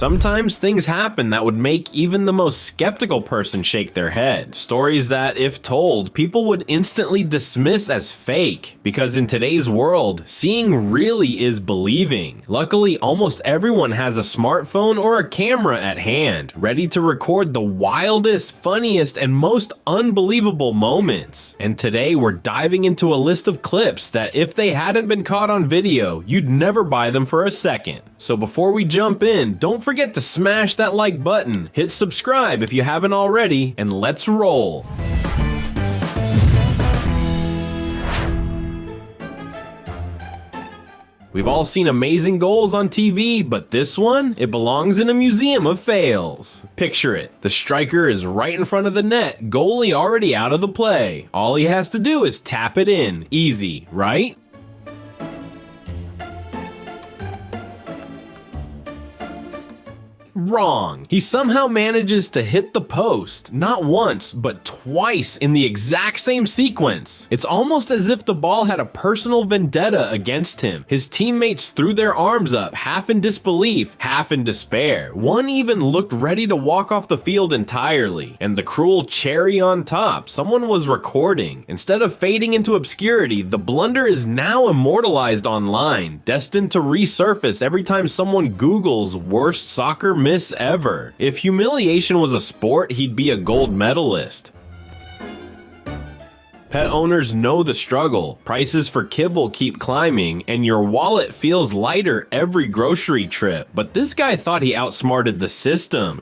Sometimes things happen that would make even the most skeptical person shake their head. Stories that, if told, people would instantly dismiss as fake, because in today's world, seeing really is believing. Luckily, almost everyone has a smartphone or a camera at hand, ready to record the wildest, funniest, and most unbelievable moments. And today we're diving into a list of clips that if they hadn't been caught on video, you'd never buy them for a second. So before we jump in, don't forget to smash that like button, hit subscribe if you haven't already, and let's roll. We've all seen amazing goals on TV, but this one, it belongs in a museum of fails. Picture it, the striker is right in front of the net, goalie already out of the play. All he has to do is tap it in. Easy, right? Wrong. He somehow manages to hit the post, not once, but twice in the exact same sequence. It's almost as if the ball had a personal vendetta against him. His teammates threw their arms up, half in disbelief, half in despair. One even looked ready to walk off the field entirely. And the cruel cherry on top, someone was recording. Instead of fading into obscurity, the blunder is now immortalized online, destined to resurface every time someone Googles worst soccer miss ever. If humiliation was a sport, he'd be a gold medalist. Pet owners know the struggle. Prices for kibble keep climbing, and your wallet feels lighter every grocery trip. But this guy thought he outsmarted the system.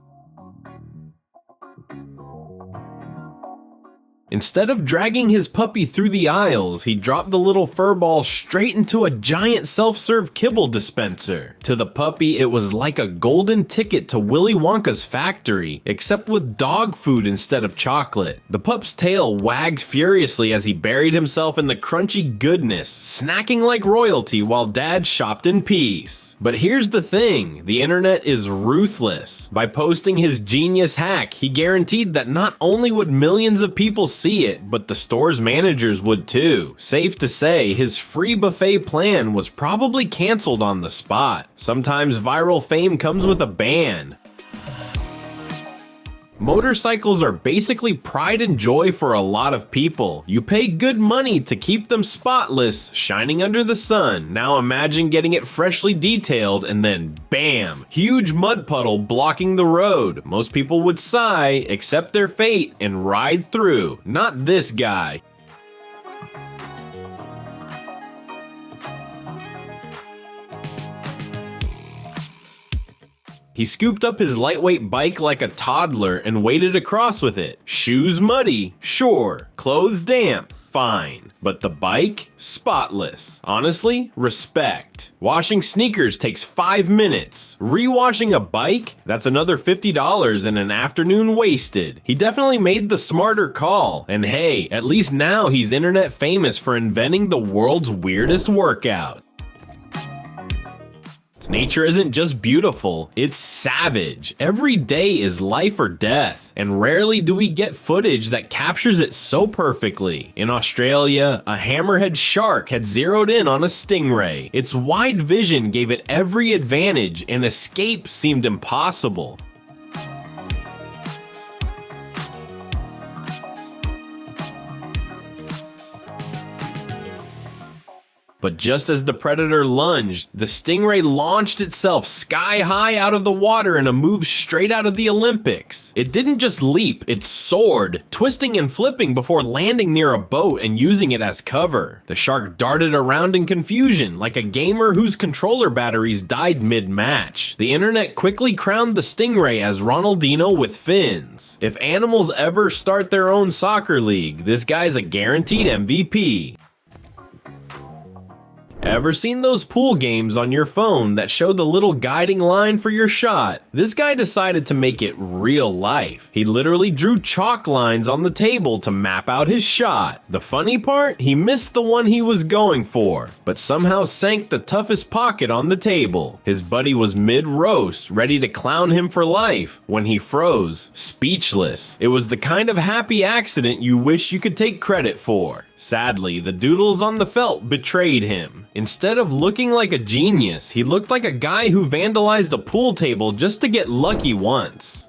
Instead of dragging his puppy through the aisles, he dropped the little fur ball straight into a giant self-serve kibble dispenser. To the puppy, it was like a golden ticket to Willy Wonka's factory, except with dog food instead of chocolate. The pup's tail wagged furiously as he buried himself in the crunchy goodness, snacking like royalty while Dad shopped in peace. But here's the thing, the internet is ruthless. By posting his genius hack, he guaranteed that not only would millions of people see it, but the store's managers would too. Safe to say, his free buffet plan was probably canceled on the spot. Sometimes viral fame comes with a ban. Motorcycles are basically pride and joy for a lot of people. You pay good money to keep them spotless, shining under the sun. Now imagine getting it freshly detailed and then bam, huge mud puddle blocking the road. Most people would sigh, accept their fate, and ride through. Not this guy. He scooped up his lightweight bike like a toddler and waded across with it. Shoes muddy, sure. Clothes damp, fine. But the bike? Spotless. Honestly, respect. Washing sneakers takes 5 minutes. Rewashing a bike? That's another $50 and an afternoon wasted. He definitely made the smarter call. And hey, at least now he's internet famous for inventing the world's weirdest workout. Nature isn't just beautiful, it's savage. Every day is life or death, and rarely do we get footage that captures it so perfectly. In Australia, a hammerhead shark had zeroed in on a stingray. Its wide vision gave it every advantage, and escape seemed impossible. But just as the predator lunged, the stingray launched itself sky high out of the water in a move straight out of the Olympics. It didn't just leap, it soared, twisting and flipping before landing near a boat and using it as cover. The shark darted around in confusion, like a gamer whose controller batteries died mid-match. The internet quickly crowned the stingray as Ronaldinho with fins. If animals ever start their own soccer league, this guy's a guaranteed MVP. Ever seen those pool games on your phone that show the little guiding line for your shot? This guy decided to make it real life. He literally drew chalk lines on the table to map out his shot. The funny part? He missed the one he was going for, but somehow sank the toughest pocket on the table. His buddy was mid-roast, ready to clown him for life, when he froze, speechless. It was the kind of happy accident you wish you could take credit for. Sadly, the doodles on the felt betrayed him. Instead of looking like a genius, he looked like a guy who vandalized a pool table just to get lucky once.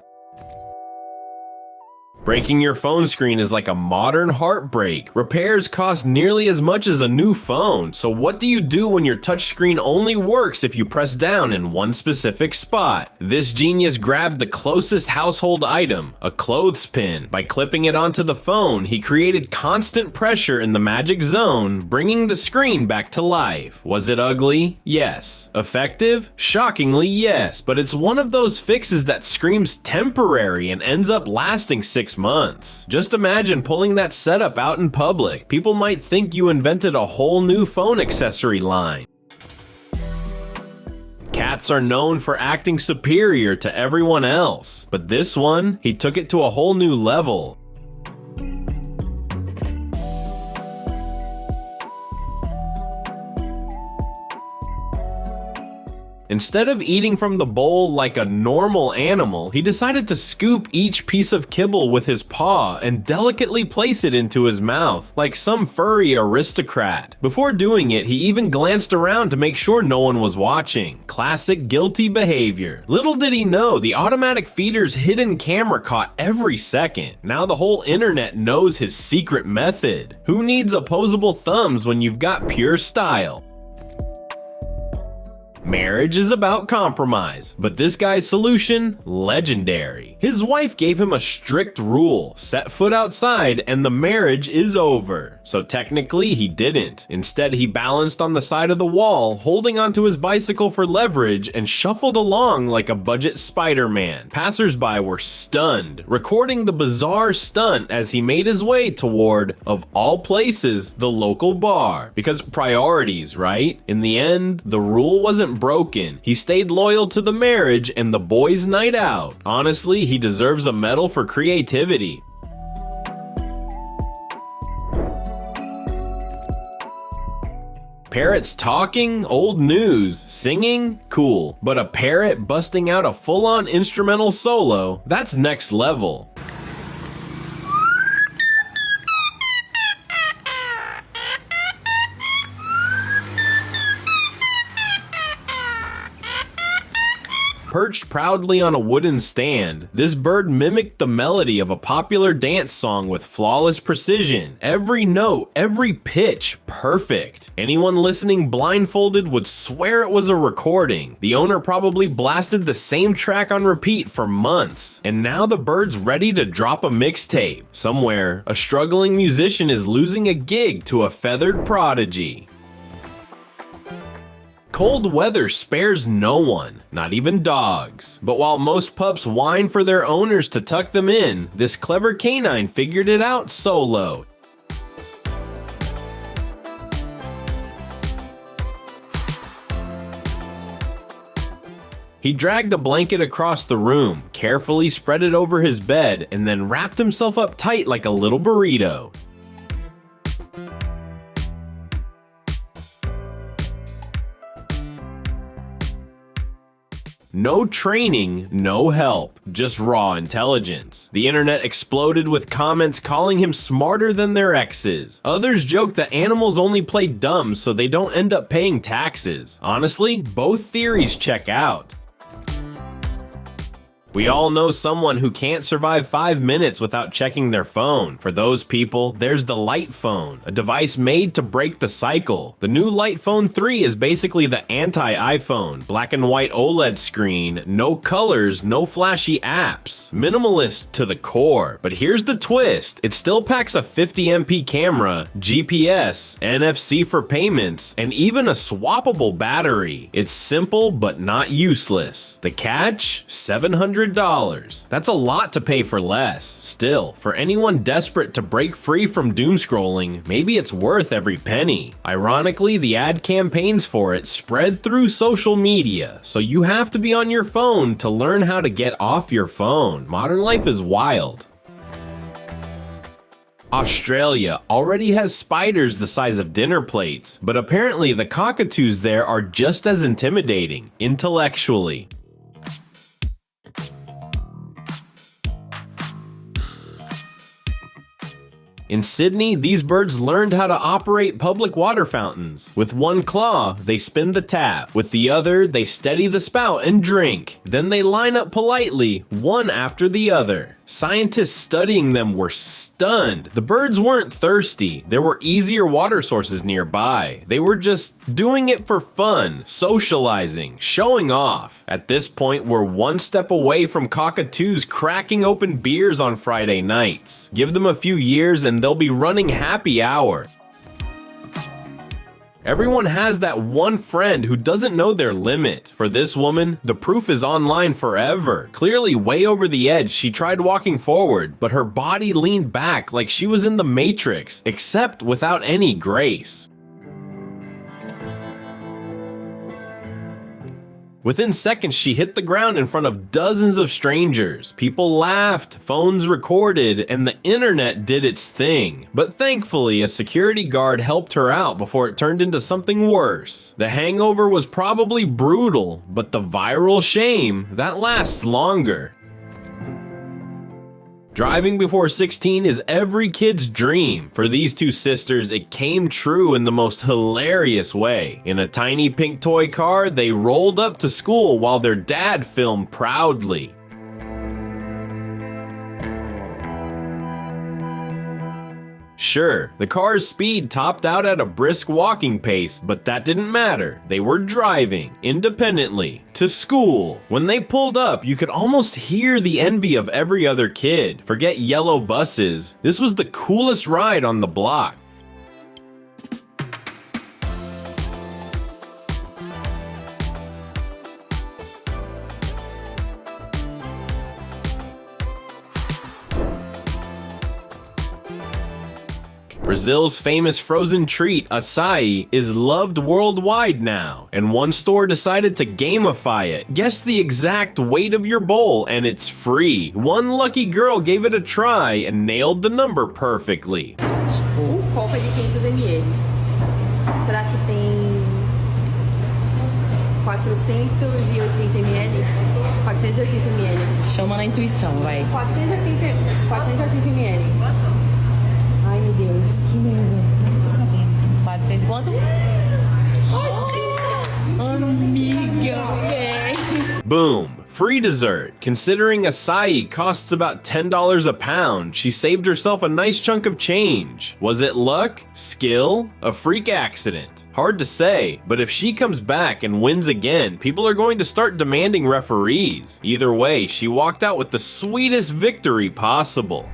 Breaking your phone screen is like a modern heartbreak. Repairs cost nearly as much as a new phone, so what do you do when your touchscreen only works if you press down in one specific spot? This genius grabbed the closest household item, a clothespin. By clipping it onto the phone, he created constant pressure in the magic zone, bringing the screen back to life. Was it ugly? Yes. Effective? Shockingly, yes, but it's one of those fixes that screams temporary and ends up lasting 6 months. Just imagine pulling that setup out in public. People might think you invented a whole new phone accessory line. Cats are known for acting superior to everyone else, but this one, he took it to a whole new level. Instead of eating from the bowl like a normal animal, he decided to scoop each piece of kibble with his paw and delicately place it into his mouth, like some furry aristocrat. Before doing it, he even glanced around to make sure no one was watching. Classic guilty behavior. Little did he know, the automatic feeder's hidden camera caught every second. Now the whole internet knows his secret method. Who needs opposable thumbs when you've got pure style? Marriage is about compromise, but this guy's solution, legendary. His wife gave him a strict rule: set foot outside and the marriage is over. So technically he didn't. Instead, he balanced on the side of the wall, holding onto his bicycle for leverage, and shuffled along like a budget Spider-Man. Passersby were stunned, recording the bizarre stunt as he made his way toward, of all places, the local bar. Because priorities, right? In the end, the rule wasn't broken. He stayed loyal to the marriage and the boys' night out. Honestly, he deserves a medal for creativity. Parrots talking? Old news. Singing? Cool. But a parrot busting out a full-on instrumental solo? That's next level. Perched proudly on a wooden stand, this bird mimicked the melody of a popular dance song with flawless precision. Every note, every pitch, perfect. Anyone listening blindfolded would swear it was a recording. The owner probably blasted the same track on repeat for months. And now the bird's ready to drop a mixtape. Somewhere, a struggling musician is losing a gig to a feathered prodigy. Cold weather spares no one, not even dogs. But while most pups whine for their owners to tuck them in, this clever canine figured it out solo. He dragged a blanket across the room, carefully spread it over his bed, and then wrapped himself up tight like a little burrito. No training, no help, just raw intelligence. The internet exploded with comments calling him smarter than their exes. Others joked that animals only play dumb so they don't end up paying taxes. Honestly, both theories check out. We all know someone who can't survive 5 minutes without checking their phone. For those people, there's the Light Phone, a device made to break the cycle. The new Light Phone 3 is basically the anti-iPhone. Black and white OLED screen, no colors, no flashy apps. Minimalist to the core. But here's the twist. It still packs a 50MP camera, GPS, NFC for payments, and even a swappable battery. It's simple but not useless. The catch? $700. That's a lot to pay for less. Still, for anyone desperate to break free from doom scrolling, maybe it's worth every penny. Ironically, the ad campaigns for it spread through social media, so you have to be on your phone to learn how to get off your phone. Modern life is wild. Australia already has spiders the size of dinner plates, but apparently the cockatoos there are just as intimidating, intellectually. In Sydney, these birds learned how to operate public water fountains. With one claw, they spin the tap. With the other, they steady the spout and drink. Then they line up politely, one after the other. Scientists studying them were stunned. The birds weren't thirsty. There were easier water sources nearby. They were just doing it for fun, socializing, showing off. At this point, we're one step away from cockatoos cracking open beers on Friday nights. Give them a few years and they'll be running happy hour. Everyone has that one friend who doesn't know their limit. For this woman, the proof is online forever. Clearly way over the edge, she tried walking forward, but her body leaned back like she was in the Matrix, except without any grace. Within seconds, she hit the ground in front of dozens of strangers. People laughed, phones recorded, and the internet did its thing. But thankfully, a security guard helped her out before it turned into something worse. The hangover was probably brutal, but the viral shame, that lasts longer. Driving before 16 is every kid's dream. For these two sisters, it came true in the most hilarious way. In a tiny pink toy car, they rolled up to school while their dad filmed proudly. Sure, the car's speed topped out at a brisk walking pace, but that didn't matter. They were driving, independently, to school. When they pulled up, you could almost hear the envy of every other kid. Forget yellow buses. This was the coolest ride on the block. Brazil's famous frozen treat, açaí, is loved worldwide now, and one store decided to gamify it. Guess the exact weight of your bowl, and it's free. One lucky girl gave it a try and nailed the number perfectly. Copa de 500 ml. Será que tem 480 ml? 480 ml. Chama na intuição, vai. 480 ml. Ai, meu Deus, que merda. Não tô sabendo. 400 quanto? Amiga, véi. Boom. Free dessert. Considering açaí costs about $10 a pound, she saved herself a nice chunk of change. Was it luck? Skill? A freak accident? Hard to say, but if she comes back and wins again, people are going to start demanding referees. Either way, she walked out with the sweetest victory possible.